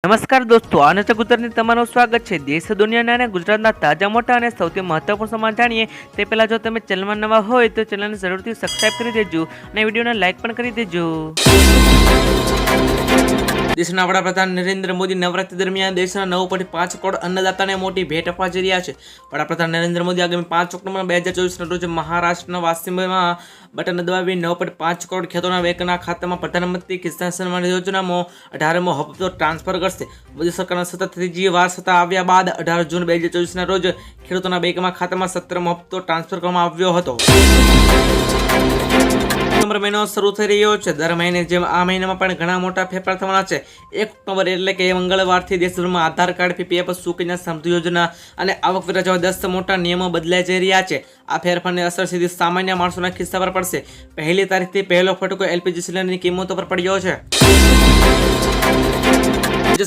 નમસ્કાર દોસ્તો, આનંદ ગુજરાતની તમારું સ્વાગત છે। દેશ દુનિયાના અને ગુજરાતના તાજા મોટા અને સૌથી મહત્વપૂર્ણ સમાચાર જાણીએ તે પહેલાં જો તમે ચેનલમાં નવા હોય તો ચેનલને જરૂરથી સબસ્ક્રાઇબ કરી દેજો અને વિડીયોને લાઇક પણ કરી દેજો। દેશના વડાપ્રધાન નરેન્દ્ર મોદી નવરાત્રી દરમિયાન દેશના 9.5 કરોડ અન્નદાતાને મોટી ભેટ આપવા જઈ રહ્યા છે। વડાપ્રધાન નરેન્દ્ર મોદી આગામી 5 ઓક્ટોબર 2024ના રોજ મહારાષ્ટ્રના વાશિમમાં બટન દબાવી 9.5 કરોડ ખેડૂતોના બેંકના ખાતામાં પ્રધાનમંત્રી કિસાન સન્માન યોજનામાં 18મો હપ્તો ટ્રાન્સફર કરશે। મોદી સરકારના સતત ત્રીજી વાર સત્તા આવ્યા બાદ 18 જૂન 2024ના રોજ ખેડૂતોના બેંકમાં ખાતામાં 17મો હપ્તો ટ્રાન્સફર કરવામાં આવ્યો હતો। ઓક્ટોબર મહિનો શરૂ થઈ રહ્યો છે। દર મહિને જેમ આ મહિનામાં પણ ઘણા મોટા ફેરફાર થવાના છે। 1 ઓક્ટોબર એટલે કે મંગળવારથી દેશભરમાં આધાર કાર્ડ, પીપીએફ, સુકન્યા સમૃદ્ધિ યોજના અને આવકવેરા જેવા 10 મોટા નિયમો બદલાઈ જઈ રહ્યા છે। આ ફેરફારની અસર સીધી સામાન્ય માણસોના ખિસ્સા પર પડશે। પહેલી તારીખથી પહેલો ફટકો એલપીજી સિલિન્ડરની કિંમતો પર પડ્યો છે।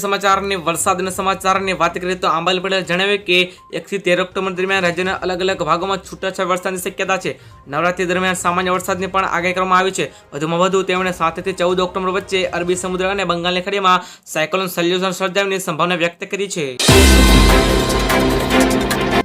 સમાચારની વરસાદના સમાચારની વાત કરીએ તો આંબાલાલ પટેલે જણાવ્યું કે 1 થી 13 ઓક્ટોબર દરમિયાન રાજ્યના અલગ અલગ ભાગોમાં છૂટાછવાયા વરસાદની શક્યતા છે। નવરાત્રી દરમિયાન સામાન્ય વરસાદની પણ આગાહી કરવામાં આવી છે। વધુમાં વધુ તેમણે 7 થી 14 ઓક્ટોબર વચ્ચે અરબી સમુદ્ર અને બંગાળની ખાડીમાં સાયક્લોન સલ્યુશન સર્જાવાની સંભાવના વ્યક્ત કરી છે।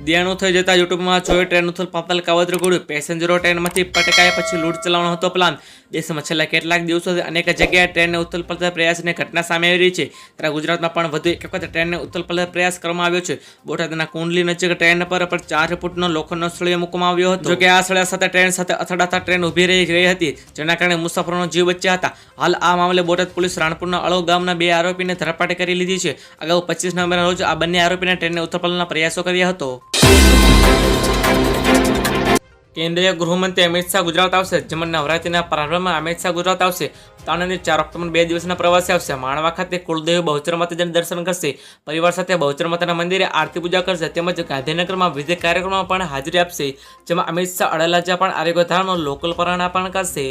દિયાનું થઈ જતા યુટ્યુબમાં જોઈ ટ્રેન ઉથલ પાથલ કાવતરું ઘડ્યું। પેસેન્જરો ટ્રેનમાંથી પટકાયા પછી લૂંટ ચલાવવાનો હતો પ્લાન। દેશમાં છેલ્લા કેટલાક દિવસોથી અનેક જગ્યાએ ટ્રેનને ઉથલ પાથલ પ્રયાસની ઘટના સામે આવી રહી છે। ત્યારે ગુજરાતમાં પણ વધુ એક વખત ટ્રેનને ઉથલ પાથલ પ્રયાસ કરવામાં આવ્યો છે। બોટાદના કુંડલી નજીક ટ્રેન પર 4 ફૂટનો લોખંડનો સળિયો મૂકવામાં આવ્યો હતો। જોકે આ સળિયા સાથે ટ્રેન સાથે અથડાતા ટ્રેન ઊભી રહી હતી, જેના કારણે મુસાફરોનો જીવ બચ્યા હતા। હાલ આ મામલે બોટાદ પોલીસ રાણપુરના અળવ ગામના 2 આરોપીને ધરપકડ કરી લીધી છે। અગાઉ 25 નવેમ્બરના રોજ આ બંને આરોપીને ટ્રેનને ઉથલ પાથલના પ્રયાસો કર્યા હતો। કેન્દ્રીય ગૃહમંત્રી અમિત શાહ ગુજરાત આવશે। જેમાં નવરાત્રીના પ્રારંભમાં અમિત શાહ ગુજરાત આવશે। 3 અને 4 ઓક્ટોબર 2 દિવસના પ્રવાસે આવશે। માણવા ખાતે કુળદેવી બહુચર માતાજીના દર્શન કરશે। પરિવાર સાથે બહુચર માતાના મંદિરે આરતી પૂજા કરશે તેમજ ગાંધીનગરમાં વિવિધ કાર્યક્રમોમાં પણ હાજરી આપશે। જેમાં અમિત શાહ અડાલજા પણ આરોગ્ય ધામનો લોકલ પરાણા પણ કરશે।